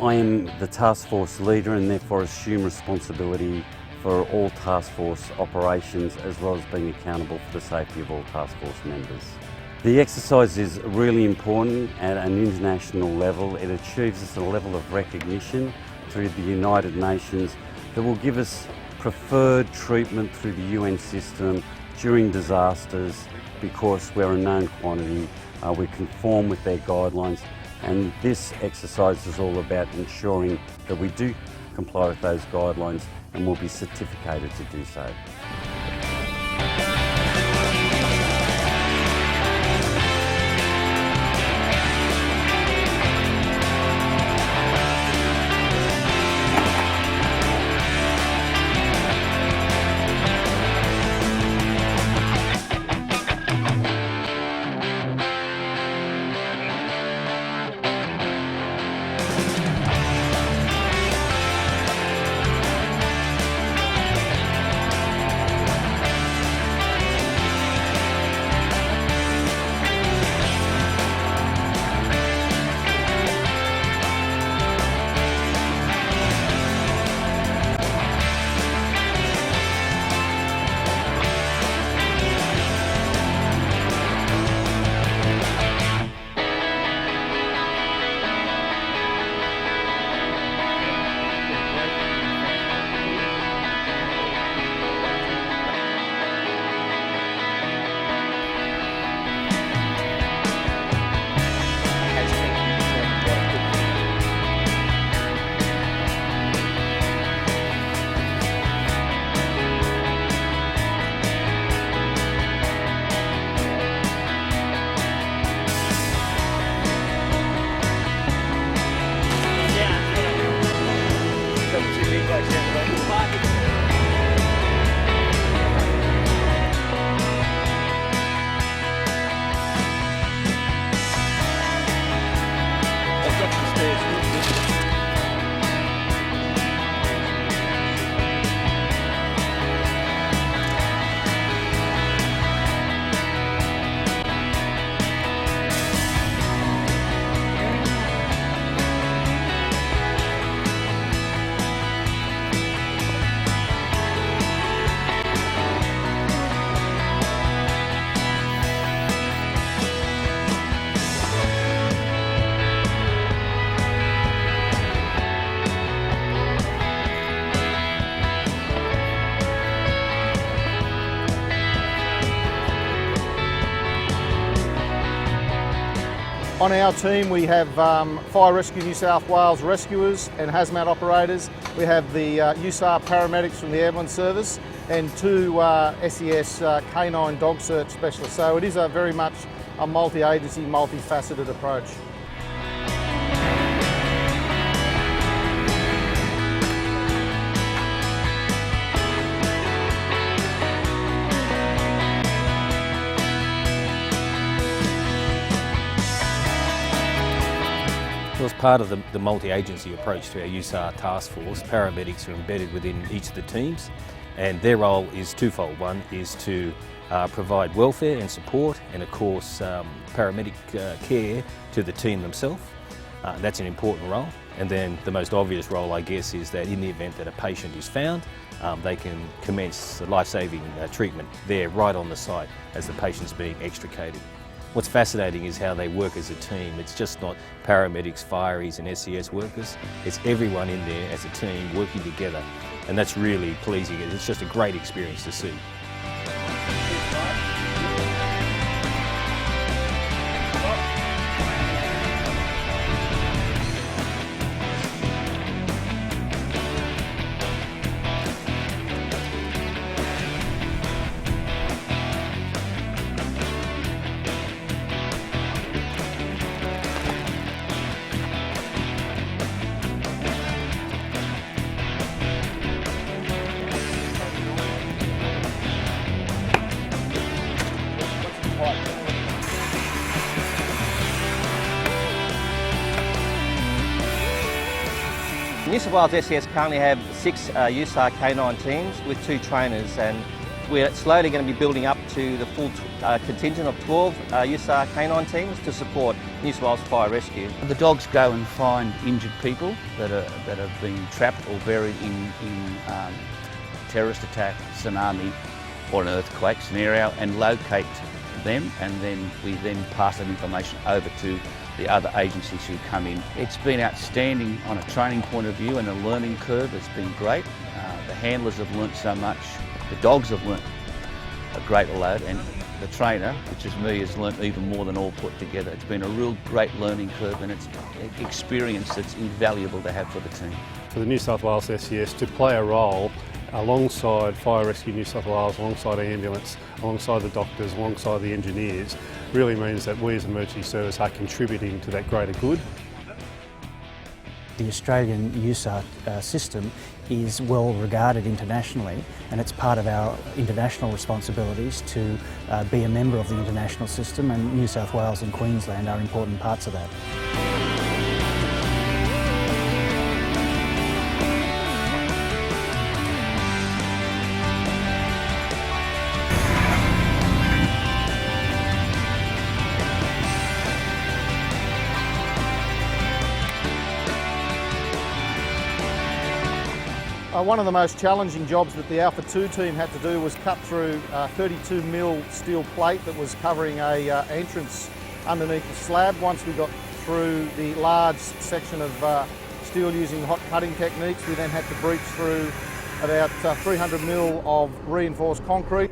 I am the task force leader and therefore assume responsibility for all task force operations as well as being accountable for the safety of all task force members. The exercise is really important at an international level. It achieves us a level of recognition through the United Nations that will give us preferred treatment through the UN system during disasters because we're a known quantity, we conform with their guidelines, and this exercise is all about ensuring that we do comply with those guidelines and will be certificated to do so. On our team we have Fire Rescue New South Wales rescuers and hazmat operators. We have the USAR paramedics from the Airborne Service and two SES canine dog search specialists. So it is a very much a multi-agency, multifaceted approach. As part of the multi-agency approach to our USAR task force, paramedics are embedded within each of the teams, and their role is twofold. One is to provide welfare and support, and of course paramedic care to the team themselves. That's an important role. And then the most obvious role, I guess, is that in the event that a patient is found, they can commence life-saving treatment there right on the site as the patient's being extricated. What's fascinating is how they work as a team. It's just not paramedics, fireys and SES workers. It's everyone in there as a team working together, and that's really pleasing. It's just a great experience to see. New South Wales SES currently have 6 USAR canine teams with 2 trainers, and We're slowly going to be building up to the full contingent of 12 USAR canine teams to support New South Wales Fire Rescue. The dogs go and find injured people that have been trapped or buried in terrorist attack, tsunami or an earthquake scenario, and locate them, and then we then pass that information over to the other agencies who come in. It's been outstanding on a training point of view, and a learning curve. It's been great. The handlers have learnt so much. The dogs have learnt a great load, and the trainer, which is me, has learnt even more than all put together. It's been a real great learning curve, and it's experience that's invaluable to have for the team. For the New South Wales SES to play a role alongside Fire Rescue New South Wales, alongside ambulance, alongside the doctors, alongside the engineers, really means that we as an emergency service are contributing to that greater good. The Australian USAR system is well regarded internationally, and it's part of our international responsibilities to be a member of the international system, and New South Wales and Queensland are important parts of that. One of the most challenging jobs that the Alpha 2 team had to do was cut through 32mm steel plate that was covering a entrance underneath the slab. Once we got through the large section of steel using hot cutting techniques, we then had to breach through about 300mm of reinforced concrete.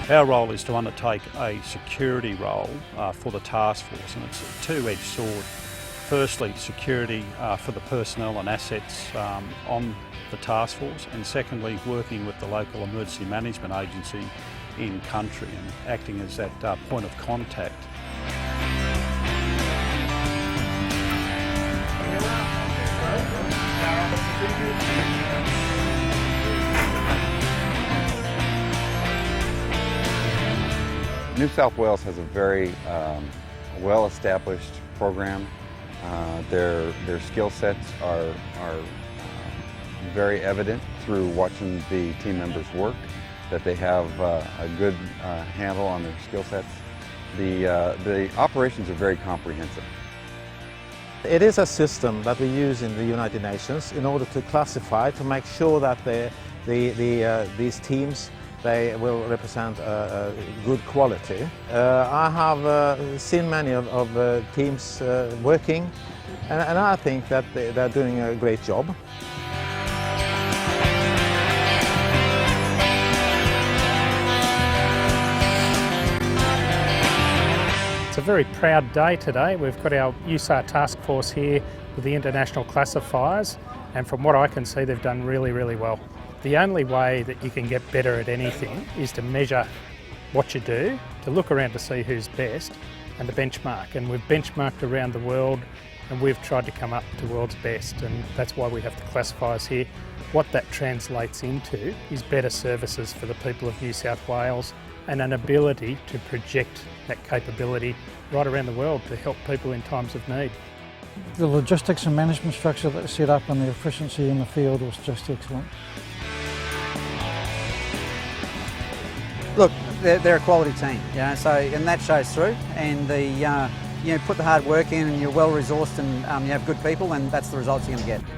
Our role is to undertake a security role for the task force, and it's a two-edged sword. Firstly, security for the personnel and assets on the task force, and secondly, working with the local emergency management agency in country and acting as that point of contact. New South Wales has a very well-established program. Their skill sets are very evident through watching the team members work, that they have a good handle on their skill sets. The operations are very comprehensive. It is a system that we use in the United Nations in order to classify, to make sure that these teams, they will represent a good quality. I have seen many of teams working, and I think that they're doing a great job. It's a very proud day today. We've got our USAR task force here with the international classifiers, and from what I can see, they've done really, really well. The only way that you can get better at anything is to measure what you do, to look around to see who's best, and to benchmark. And we've benchmarked around the world, and we've tried to come up to world's best, and that's why we have the classifiers here. What that translates into is better services for the people of New South Wales, and an ability to project that capability right around the world to help people in times of need. The logistics and management structure that was set up and the efficiency in the field was just excellent. Look, they're a quality team, and that shows through. And you put the hard work in, and you're well resourced, and you have good people, and that's the results you're going to get.